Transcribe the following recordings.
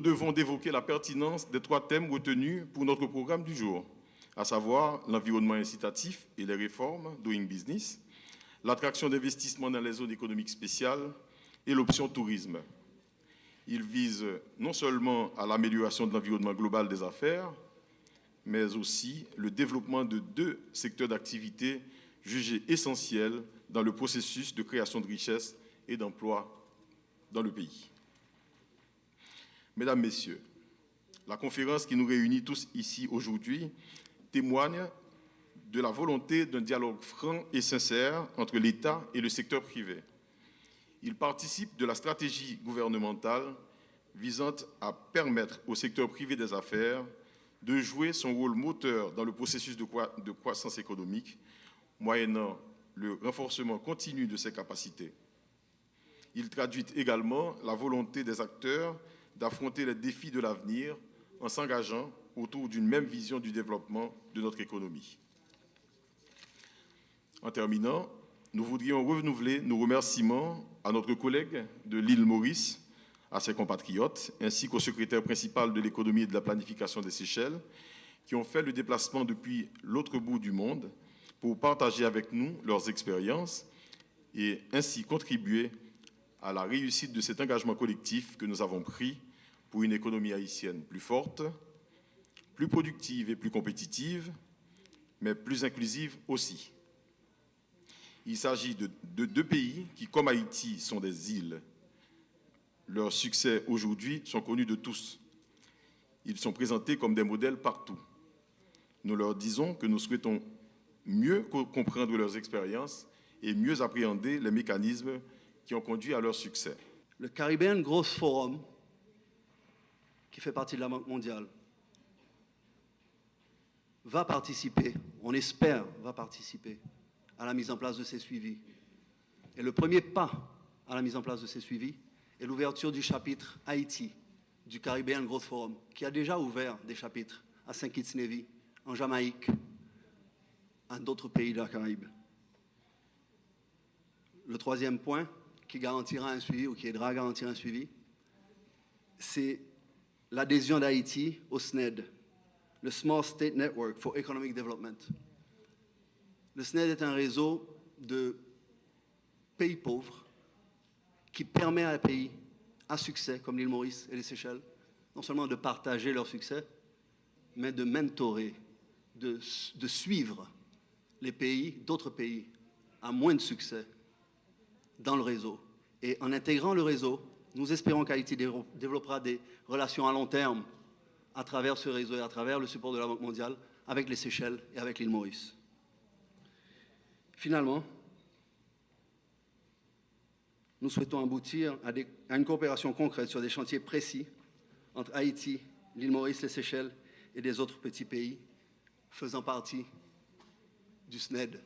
nous devons d'évoquer la pertinence des 3 thèmes retenus pour notre programme du jour, à savoir l'environnement incitatif et les réformes, Doing Business, l'attraction d'investissements dans les zones économiques spéciales et l'option tourisme. Il vise non seulement à l'amélioration de l'environnement global des affaires, mais aussi le développement de 2 secteurs d'activité jugés essentiels dans le processus de création de richesses et d'emplois dans le pays. Mesdames, Messieurs, la conférence qui nous réunit tous ici aujourd'hui témoigne de la volonté d'un dialogue franc et sincère entre l'État et le secteur privé. Il participe de la stratégie gouvernementale visant à permettre au secteur privé des affaires de jouer son rôle moteur dans le processus de croissance économique, moyennant le renforcement continu de ses capacités. Il traduit également la volonté des acteurs d'affronter les défis de l'avenir en s'engageant autour d'une même vision du développement de notre économie. En terminant, nous voudrions renouveler nos remerciements à notre collègue de l'île Maurice, à ses compatriotes, ainsi qu'au secrétaire principal de l'économie et de la planification des Seychelles, qui ont fait le déplacement depuis l'autre bout du monde pour partager avec nous leurs expériences et ainsi contribuer à la réussite de cet engagement collectif que nous avons pris pour une économie haïtienne plus forte, plus productive et plus compétitive, mais plus inclusive aussi. Il s'agit de 2 pays qui, comme Haïti, sont des îles. Leurs succès aujourd'hui sont connus de tous. Ils sont présentés comme des modèles partout. Nous leur disons que nous souhaitons mieux comprendre leurs expériences et mieux appréhender les mécanismes qui ont conduit à leur succès. Le Caribbean Growth Forum, qui fait partie de la Banque mondiale, va participer, on espère, va participer à la mise en place de ces suivis. Et le premier pas à la mise en place de ces suivis est l'ouverture du chapitre Haïti du Caribbean Growth Forum, qui a déjà ouvert des chapitres à Saint Kitts Navy, en Jamaïque, à d'autres pays de la Caraïbe. Le 3e point qui garantira un suivi ou qui aidera à garantir un suivi, c'est l'adhésion d'Haïti au SNED, le Small State Network for Economic Development. Le SNED est un réseau de pays pauvres qui permet à un pays à succès, comme l'île Maurice et les Seychelles, non seulement de partager leur succès, mais de mentorer, de suivre les pays, d'autres pays, à moins de succès dans le réseau. Et en intégrant le réseau, nous espérons qu'Haïti développera des relations à long terme à travers ce réseau et à travers le support de la Banque mondiale avec les Seychelles et avec l'île Maurice. Finalement, nous souhaitons aboutir à une coopération concrète sur des chantiers précis entre Haïti, l'île Maurice, les Seychelles et des autres petits pays faisant partie du SNED.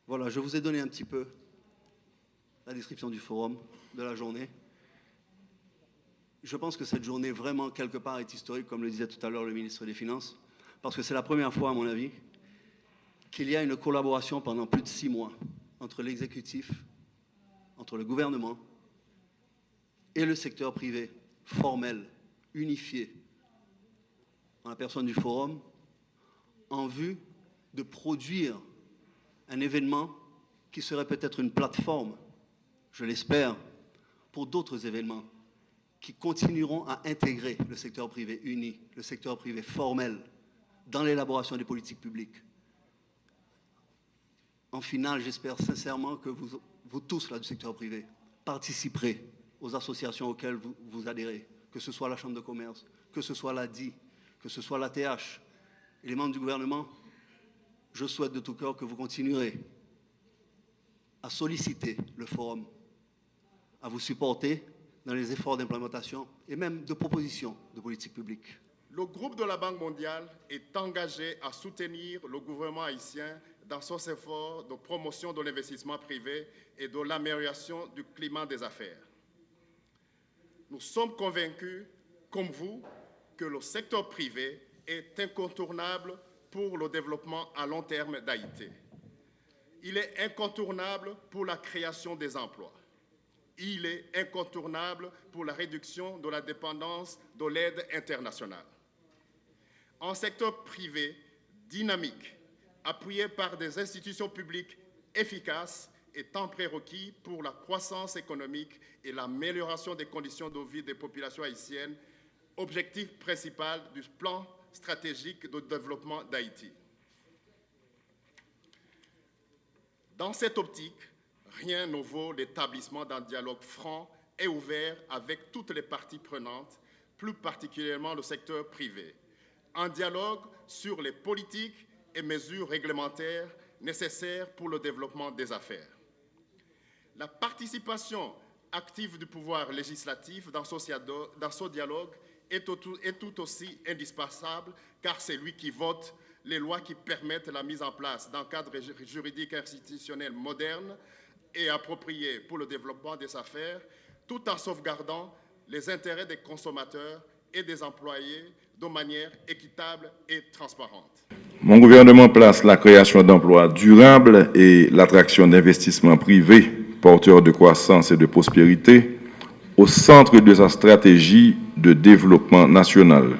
Voilà, je vous ai donné un petit peu la description du forum, de la journée. Je pense que cette journée, vraiment, quelque part, est historique, comme le disait tout à l'heure le ministre des Finances, parce que c'est la première fois, à mon avis, qu'il y a une collaboration pendant plus de 6 mois entre l'exécutif, entre le gouvernement et le secteur privé, formel, unifié, en la personne du forum, en vue de produire un événement qui serait peut-être une plateforme, je l'espère, pour d'autres événements qui continueront à intégrer le secteur privé uni, le secteur privé formel, dans l'élaboration des politiques publiques. En finale, j'espère sincèrement que vous tous, là, du secteur privé, participerez aux associations auxquelles vous adhérez, que ce soit la Chambre de commerce, que ce soit l'ADI, que ce soit l'ATH, et les membres du gouvernement. Je souhaite de tout cœur que vous continuerez à solliciter le forum, à vous supporter dans les efforts d'implémentation et même de proposition de politique publique. Le groupe de la Banque mondiale est engagé à soutenir le gouvernement haïtien dans son effort de promotion de l'investissement privé et de l'amélioration du climat des affaires. Nous sommes convaincus, comme vous, que le secteur privé est incontournable pour le développement à long terme d'Haïti. Il est incontournable pour la création des emplois. Il est incontournable pour la réduction de la dépendance de l'aide internationale. Un secteur privé dynamique, appuyé par des institutions publiques efficaces, est un prérequis pour la croissance économique et l'amélioration des conditions de vie des populations haïtiennes, objectif principal du plan stratégique de développement d'Haïti. Dans cette optique, rien ne vaut l'établissement d'un dialogue franc et ouvert avec toutes les parties prenantes, plus particulièrement le secteur privé. Un dialogue sur les politiques et mesures réglementaires nécessaires pour le développement des affaires. La participation active du pouvoir législatif dans ce dialogue est tout aussi indispensable, car c'est lui qui vote les lois qui permettent la mise en place d'un cadre juridique institutionnel moderne et approprié pour le développement des affaires, tout en sauvegardant les intérêts des consommateurs et des employés de manière équitable et transparente. Mon gouvernement place la création d'emplois durables et l'attraction d'investissements privés porteurs de croissance et de prospérité au centre de sa stratégie de développement national.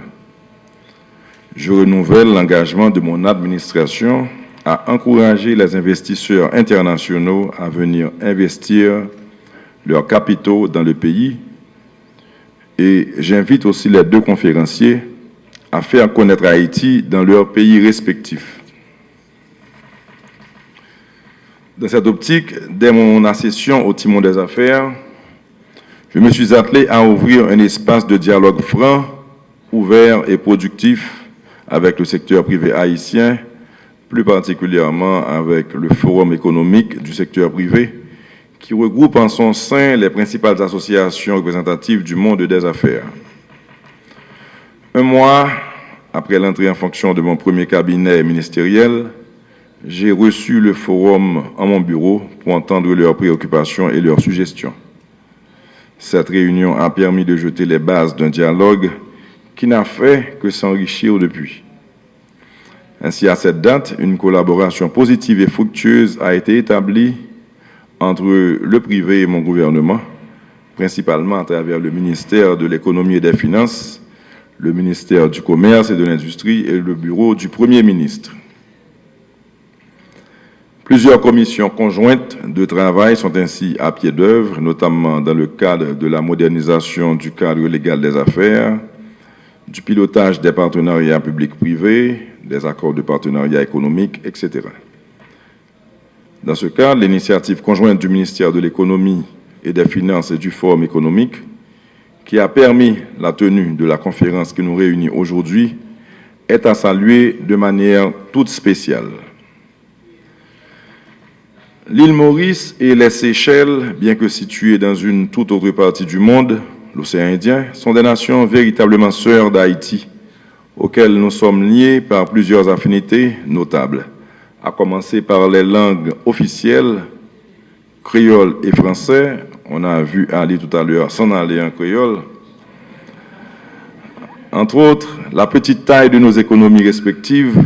Je renouvelle l'engagement de mon administration à encourager les investisseurs internationaux à venir investir leurs capitaux dans le pays et j'invite aussi les deux conférenciers à faire connaître Haïti dans leurs pays respectifs. Dans cette optique, dès mon accession au timon des affaires, je me suis attelé à ouvrir un espace de dialogue franc, ouvert et productif avec le secteur privé haïtien, plus particulièrement avec le Forum économique du secteur privé, qui regroupe en son sein les principales associations représentatives du monde des affaires. Un mois après l'entrée en fonction de mon premier cabinet ministériel, j'ai reçu le Forum en mon bureau pour entendre leurs préoccupations et leurs suggestions. Cette réunion a permis de jeter les bases d'un dialogue qui n'a fait que s'enrichir depuis. Ainsi, à cette date, une collaboration positive et fructueuse a été établie entre le privé et mon gouvernement, principalement à travers le ministère de l'Économie et des Finances, le ministère du Commerce et de l'Industrie et le bureau du Premier ministre. Plusieurs commissions conjointes de travail sont ainsi à pied d'œuvre, notamment dans le cadre de la modernisation du cadre légal des affaires, du pilotage des partenariats publics-privés, des accords de partenariat économique, etc. Dans ce cadre, l'initiative conjointe du ministère de l'Économie et des Finances et du Forum économique, qui a permis la tenue de la conférence qui nous réunit aujourd'hui, est à saluer de manière toute spéciale. L'île Maurice et les Seychelles, bien que situées dans une toute autre partie du monde, l'océan Indien, sont des nations véritablement sœurs d'Haïti, auxquelles nous sommes liés par plusieurs affinités notables, à commencer par les langues officielles, créole et français. On a vu Ali tout à l'heure s'en aller en créole. Entre autres, la petite taille de nos économies respectives,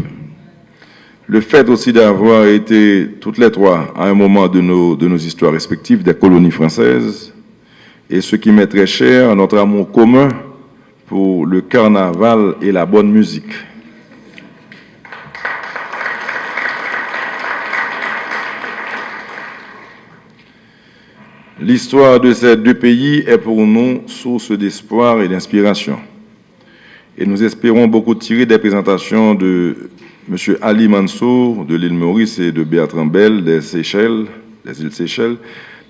le fait aussi d'avoir été toutes les trois, à un moment de nos histoires respectives, des colonies françaises, et ce qui m'est très cher, notre amour commun pour le carnaval et la bonne musique. L'histoire de ces deux pays est pour nous source d'espoir et d'inspiration. Et nous espérons beaucoup tirer des présentations de M. Ali Mansour de l'île Maurice et de Bertrand Bell des Seychelles, des îles Seychelles,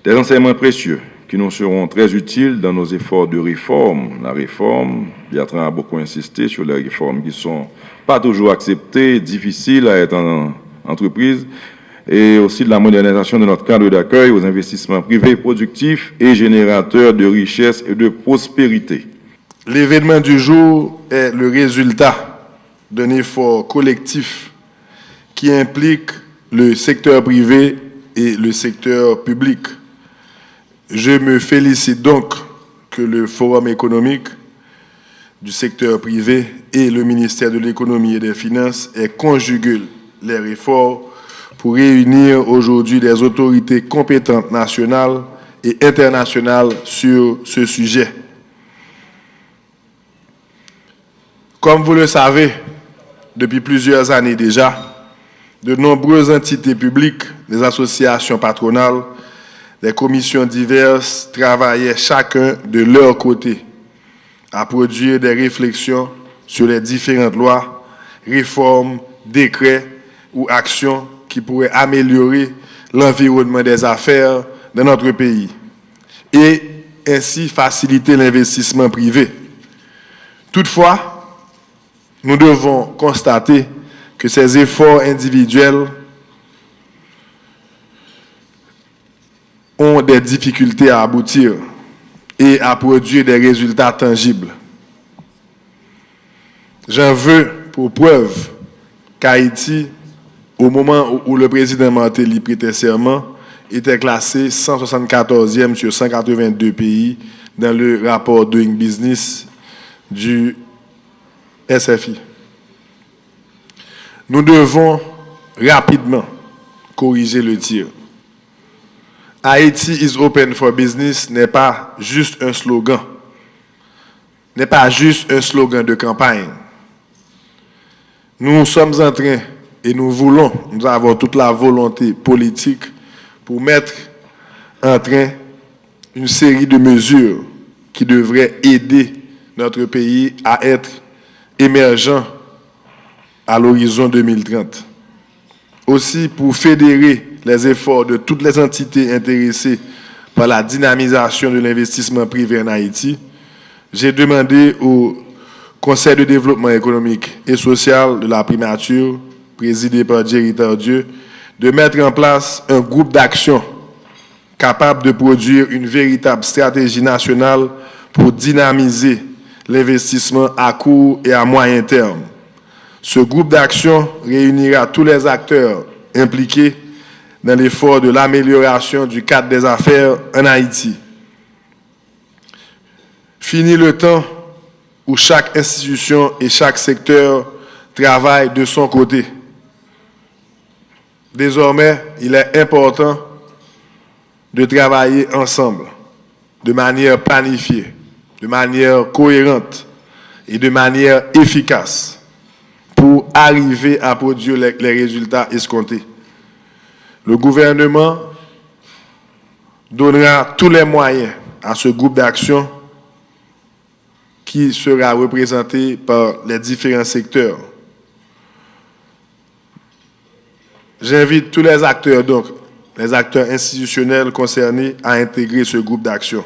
des enseignements précieux qui nous seront très utiles dans nos efforts de réforme. La réforme, Bertrand a beaucoup insisté sur les réformes qui ne sont pas toujours acceptées, difficiles à être en entreprise, et aussi de la modernisation de notre cadre d'accueil aux investissements privés productifs et générateurs de richesse et de prospérité. L'événement du jour est le résultat d'un effort collectif qui implique le secteur privé et le secteur public. Je me félicite donc que le Forum économique du secteur privé et le ministère de l'Économie et des Finances aient conjugué les efforts pour réunir aujourd'hui des autorités compétentes nationales et internationale sur ce sujet. Comme vous le savez, depuis plusieurs années déjà, de nombreuses entités publiques, des associations patronales, des commissions diverses travaillaient chacun de leur côté à produire des réflexions sur les différentes lois, réformes, décrets ou actions qui pourraient améliorer l'environnement des affaires dans notre pays et ainsi faciliter l'investissement privé. Toutefois, nous devons constater que ces efforts individuels ont des difficultés à aboutir et à produire des résultats tangibles. J'en veux pour preuve qu'Haïti, au moment où le président Martelly prêtait serment, était classé 174e sur 182 pays dans le rapport Doing Business du SFI. Nous devons rapidement corriger le tir. Haïti is open for business n'est pas juste un slogan, n'est pas juste un slogan de campagne. Nous sommes en train et nous avons toute la volonté politique pour mettre en train une série de mesures qui devraient aider notre pays à être émergent à l'horizon 2030. Aussi, pour fédérer les efforts de toutes les entités intéressées par la dynamisation de l'investissement privé en Haïti, j'ai demandé au Conseil de développement économique et social de la primature, présidé par Jerry Tardieu, de mettre en place un groupe d'action capable de produire une véritable stratégie nationale pour dynamiser l'investissement à court et à moyen terme. Ce groupe d'action réunira tous les acteurs impliqués dans l'effort de l'amélioration du cadre des affaires en Haïti. Fini le temps où chaque institution et chaque secteur travaillent de son côté. Désormais, il est important de travailler ensemble, de manière planifiée, de manière cohérente et de manière efficace pour arriver à produire les résultats escomptés. Le gouvernement donnera tous les moyens à ce groupe d'action qui sera représenté par les différents secteurs. J'invite tous les acteurs, donc les acteurs institutionnels concernés, à intégrer ce groupe d'action.